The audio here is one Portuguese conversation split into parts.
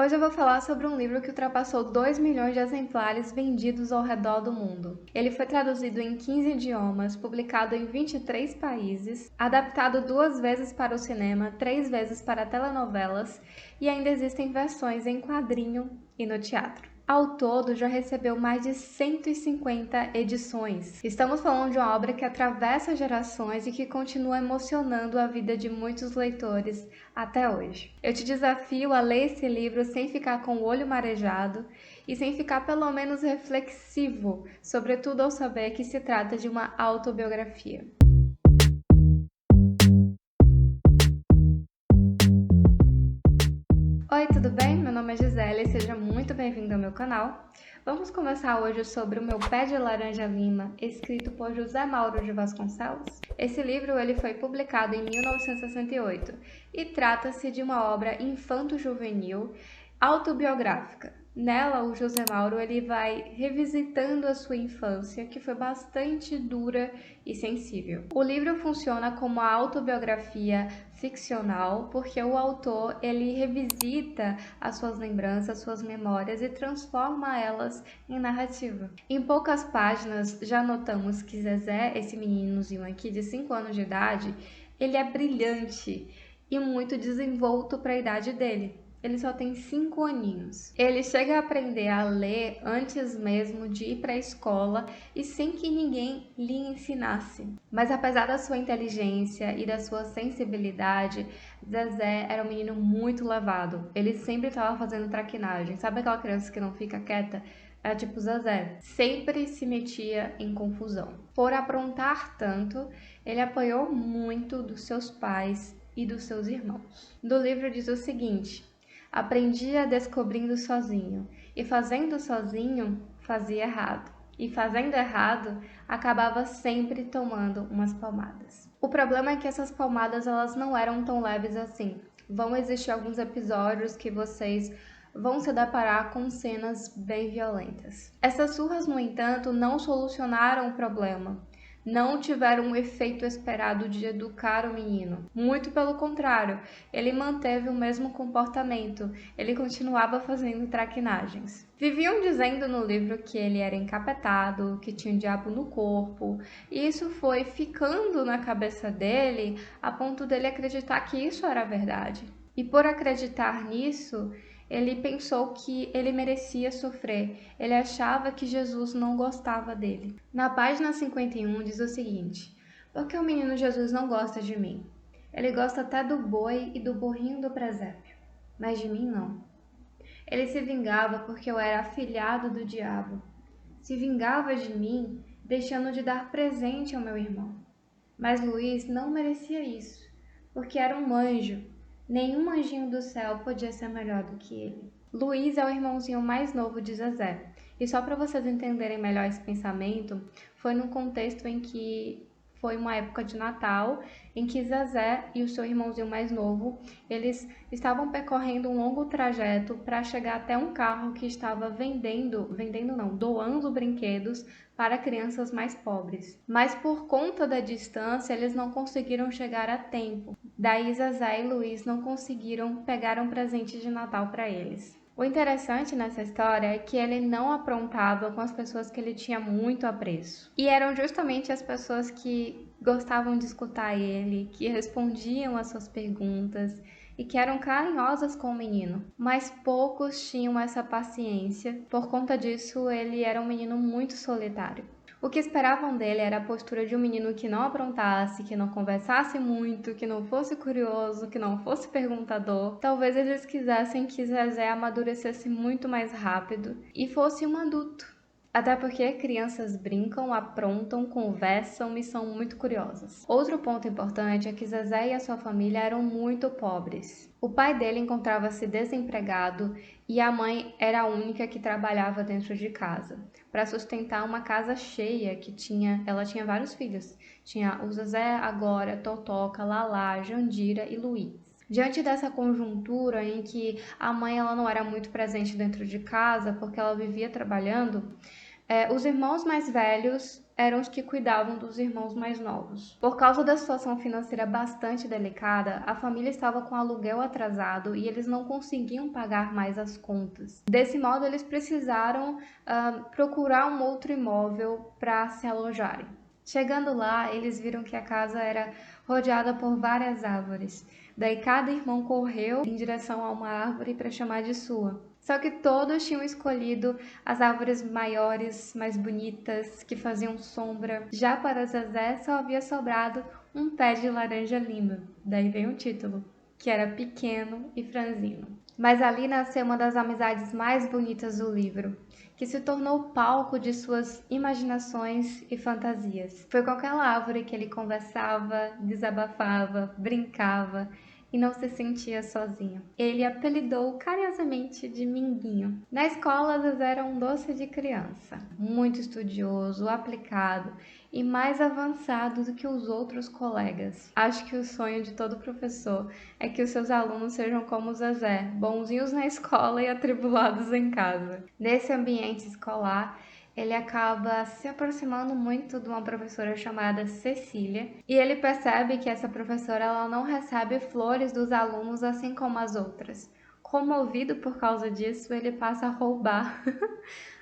Hoje eu vou falar sobre um livro que ultrapassou 2 milhões de exemplares vendidos ao redor do mundo. Ele foi traduzido em 15 idiomas, publicado em 23 países, adaptado 2 vezes para o cinema, 3 vezes para telenovelas e ainda existem versões em quadrinho e no teatro. Ao todo, já recebeu mais de 150 edições. Estamos falando de uma obra que atravessa gerações e que continua emocionando a vida de muitos leitores até hoje. Eu te desafio a ler esse livro sem ficar com o olho marejado e sem ficar pelo menos reflexivo, sobretudo ao saber que se trata de uma autobiografia. Oi, tudo bem? Meu nome é Gisele e seja muito bem-vindo ao meu canal. Vamos conversar hoje sobre O Meu Pé de Laranja Lima, escrito por José Mauro de Vasconcelos. Esse livro ele foi publicado em 1968 e trata-se de uma obra infanto-juvenil autobiográfica. Nela, o José Mauro ele vai revisitando a sua infância, que foi bastante dura e sensível. O livro funciona como uma autobiografia ficcional, porque o autor ele revisita as suas lembranças, suas memórias e transforma elas em narrativa. Em poucas páginas já notamos que Zezé, esse meninozinho aqui de 5 anos de idade, ele é brilhante e muito desenvolto para a idade dele. Ele só tem 5 aninhos. Ele chega a aprender a ler antes mesmo de ir para a escola e sem que ninguém lhe ensinasse. Mas apesar da sua inteligência e da sua sensibilidade, Zezé era um menino muito levado. Ele sempre estava fazendo traquinagem. Sabe aquela criança que não fica quieta? Era tipo Zezé. Sempre se metia em confusão. Por aprontar tanto, ele apanhou muito dos seus pais e dos seus irmãos. Do livro diz o seguinte: aprendia descobrindo sozinho, e fazendo sozinho, fazia errado. E fazendo errado, acabava sempre tomando umas palmadas. O problema é que essas palmadas elas não eram tão leves assim. Vão existir alguns episódios que vocês vão se deparar com cenas bem violentas. Essas surras, no entanto, não solucionaram o problema. Não tiveram o efeito esperado de educar o menino. Muito pelo contrário, ele manteve o mesmo comportamento, ele continuava fazendo traquinagens. Viviam dizendo no livro que ele era encapetado, que tinha um diabo no corpo, e isso foi ficando na cabeça dele a ponto dele acreditar que isso era verdade. E por acreditar nisso, ele pensou que ele merecia sofrer. Ele achava que Jesus não gostava dele. Na página 51 diz o seguinte: por que o menino Jesus não gosta de mim? Ele gosta até do boi e do burrinho do presépio, mas de mim não. Ele se vingava porque eu era afilhado do diabo. Se vingava de mim, deixando de dar presente ao meu irmão. Mas Luiz não merecia isso, porque era um anjo. Nenhum anjinho do céu podia ser melhor do que ele. Luiz é o irmãozinho mais novo de Zezé. E só para vocês entenderem melhor esse pensamento, foi num contexto em que foi uma época de Natal, em que Zezé e o seu irmãozinho mais novo, eles estavam percorrendo um longo trajeto para chegar até um carro que estava doando brinquedos para crianças mais pobres. Mas por conta da distância, eles não conseguiram chegar a tempo. Daí Zezé e Luiz não conseguiram pegar um presente de Natal para eles. O interessante nessa história é que ele não aprontava com as pessoas que ele tinha muito apreço. E eram justamente as pessoas que gostavam de escutar ele, que respondiam às suas perguntas e que eram carinhosas com o menino. Mas poucos tinham essa paciência. Por conta disso, ele era um menino muito solitário. O que esperavam dele era a postura de um menino que não aprontasse, que não conversasse muito, que não fosse curioso, que não fosse perguntador. Talvez eles quisessem que Zezé amadurecesse muito mais rápido e fosse um adulto. Até porque crianças brincam, aprontam, conversam e são muito curiosas. Outro ponto importante é que Zezé e a sua família eram muito pobres. O pai dele encontrava-se desempregado e a mãe era a única que trabalhava dentro de casa, para sustentar uma casa cheia ela tinha vários filhos. Tinha o Zezé, a Glória, Totoca, Lalá, Jandira e Luiz. Diante dessa conjuntura em que a mãe ela não era muito presente dentro de casa porque ela vivia trabalhando, Os irmãos mais velhos eram os que cuidavam dos irmãos mais novos. Por causa da situação financeira bastante delicada, a família estava com aluguel atrasado e eles não conseguiam pagar mais as contas. Desse modo, eles precisaram procurar um outro imóvel para se alojarem. Chegando lá, eles viram que a casa era rodeada por várias árvores. Daí cada irmão correu em direção a uma árvore para chamar de sua. Só que todos tinham escolhido as árvores maiores, mais bonitas, que faziam sombra. Já para Zezé só havia sobrado um pé de laranja-lima. Daí vem o título, que era pequeno e franzino. Mas ali nasceu uma das amizades mais bonitas do livro, que se tornou palco de suas imaginações e fantasias. Foi com aquela árvore que ele conversava, desabafava, brincava e não se sentia sozinho. Ele apelidou carinhosamente de Minguinho. Na escola, Zezé era um doce de criança, muito estudioso, aplicado e mais avançado do que os outros colegas. Acho que o sonho de todo professor é que os seus alunos sejam como Zezé, bonzinhos na escola e atribulados em casa. Nesse ambiente escolar, ele acaba se aproximando muito de uma professora chamada Cecília e ele percebe que essa professora ela não recebe flores dos alunos assim como as outras. Comovido por causa disso, ele passa a roubar,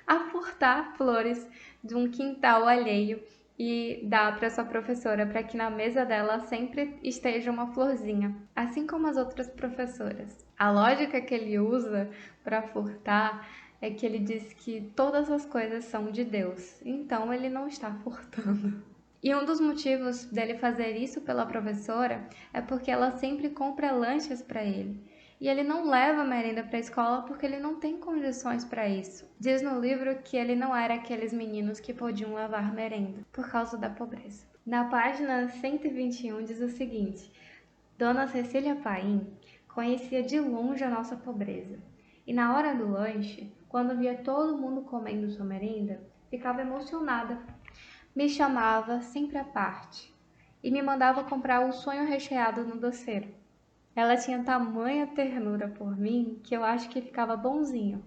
a furtar flores de um quintal alheio e dá para sua professora para que na mesa dela sempre esteja uma florzinha, assim como as outras professoras. A lógica que ele usa para furtar é que ele diz que todas as coisas são de Deus, então ele não está furtando. E um dos motivos dele fazer isso pela professora é porque ela sempre compra lanches para ele. E ele não leva merenda para a escola porque ele não tem condições para isso. Diz no livro que ele não era aqueles meninos que podiam levar merenda por causa da pobreza. Na página 121 diz o seguinte: Dona Cecília Paim conhecia de longe a nossa pobreza. E na hora do lanche, quando via todo mundo comendo sua merenda, ficava emocionada. Me chamava sempre à parte e me mandava comprar o sonho recheado no doceiro. Ela tinha tamanha ternura por mim que eu acho que ficava bonzinho,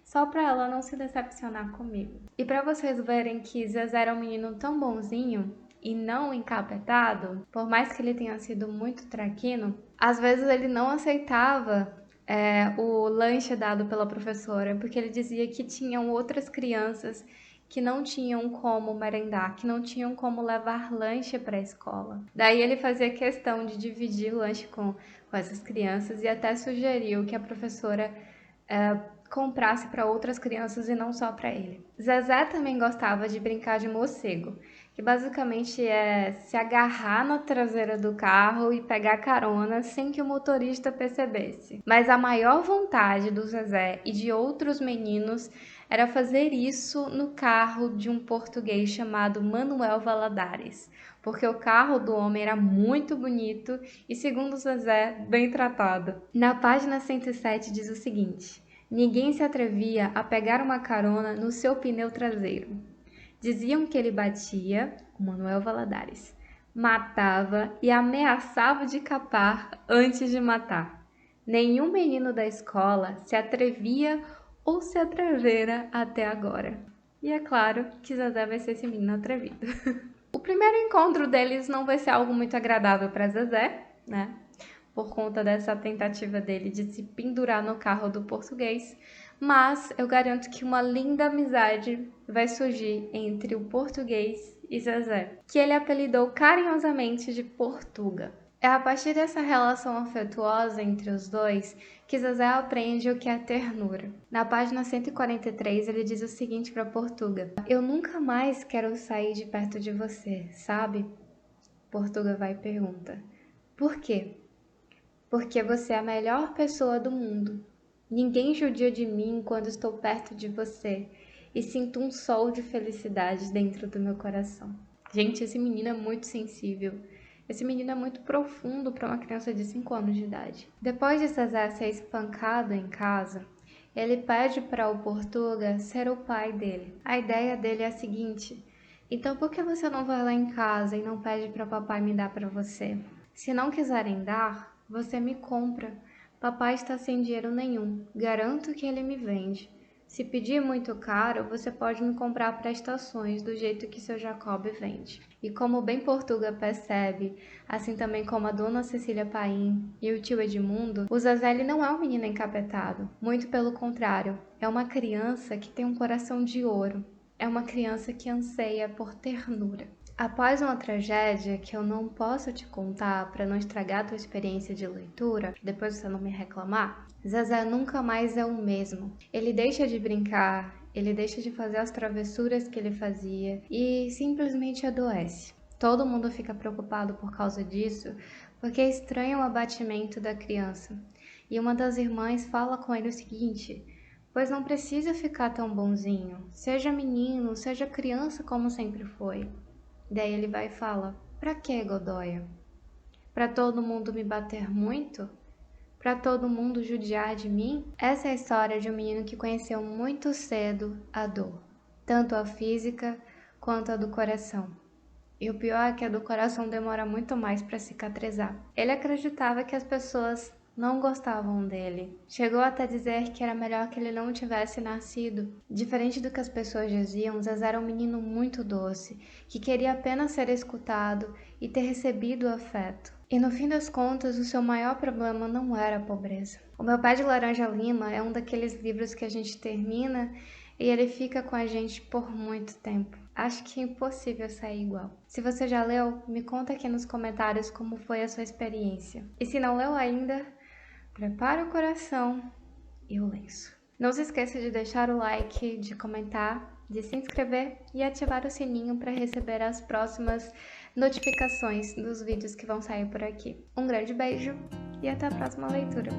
só para ela não se decepcionar comigo. E para vocês verem que Zezé era um menino tão bonzinho e não encapetado, por mais que ele tenha sido muito traquino, às vezes ele não aceitava o lanche dado pela professora, porque ele dizia que tinham outras crianças que não tinham como merendar, que não tinham como levar lanche para a escola. Daí ele fazia questão de dividir o lanche com essas crianças e até sugeriu que a professora comprasse para outras crianças e não só para ele. Zezé também gostava de brincar de morcego, que basicamente é se agarrar na traseira do carro e pegar carona sem que o motorista percebesse. Mas a maior vontade do Zezé e de outros meninos era fazer isso no carro de um português chamado Manuel Valadares, porque o carro do homem era muito bonito e, segundo Zezé, bem tratado. Na página 107 diz o seguinte: ninguém se atrevia a pegar uma carona no seu pneu traseiro. Diziam que ele batia, o Manuel Valadares, matava e ameaçava de capar antes de matar. Nenhum menino da escola se atrevia ou se atrevera até agora. E é claro que Zezé vai ser esse menino atrevido. O primeiro encontro deles não vai ser algo muito agradável para Zezé, né? Por conta dessa tentativa dele de se pendurar no carro do português, mas eu garanto que uma linda amizade vai surgir entre o português e Zezé, que ele apelidou carinhosamente de Portuga. É a partir dessa relação afetuosa entre os dois que Zezé aprende o que é ternura. Na página 143 ele diz o seguinte para Portuga: eu nunca mais quero sair de perto de você, sabe? Portuga vai e pergunta: por quê? Porque você é a melhor pessoa do mundo. Ninguém judia de mim quando estou perto de você e sinto um sol de felicidade dentro do meu coração. Gente, esse menino é muito sensível. Esse menino é muito profundo para uma criança de 5 anos de idade. Depois de Zezé ser espancado em casa, ele pede para o Portuga ser o pai dele. A ideia dele é a seguinte: então por que você não vai lá em casa e não pede para papai me dar para você? Se não quiserem dar, você me compra. Papai está sem dinheiro nenhum. Garanto que ele me vende. Se pedir muito caro, você pode me comprar prestações do jeito que seu Jacob vende. E como o Bem Portuga percebe, assim também como a dona Cecília Paim e o tio Edmundo, o Zezé não é um menino encapetado. Muito pelo contrário, é uma criança que tem um coração de ouro. É uma criança que anseia por ternura. Após uma tragédia que eu não posso te contar para não estragar a tua experiência de leitura, depois você não me reclamar, Zezé nunca mais é o mesmo. Ele deixa de brincar, ele deixa de fazer as travessuras que ele fazia e simplesmente adoece. Todo mundo fica preocupado por causa disso, porque estranha o abatimento da criança. E uma das irmãs fala com ele o seguinte: pois não precisa ficar tão bonzinho. Seja menino, seja criança como sempre foi. Daí ele vai e fala: pra que, Godoia? Pra todo mundo me bater muito? Pra todo mundo judiar de mim? Essa é a história de um menino que conheceu muito cedo a dor, tanto a física quanto a do coração. E o pior é que a do coração demora muito mais para cicatrizar. Ele acreditava que as pessoas não gostavam dele. Chegou até dizer que era melhor que ele não tivesse nascido. Diferente do que as pessoas diziam, Zezé era um menino muito doce, que queria apenas ser escutado e ter recebido afeto. E no fim das contas, o seu maior problema não era a pobreza. O Meu Pé de Laranja Lima é um daqueles livros que a gente termina e ele fica com a gente por muito tempo. Acho que é impossível sair igual. Se você já leu, me conta aqui nos comentários como foi a sua experiência. E se não leu ainda, prepare o coração e o lenço. Não se esqueça de deixar o like, de comentar, de se inscrever e ativar o sininho para receber as próximas notificações dos vídeos que vão sair por aqui. Um grande beijo e até a próxima leitura!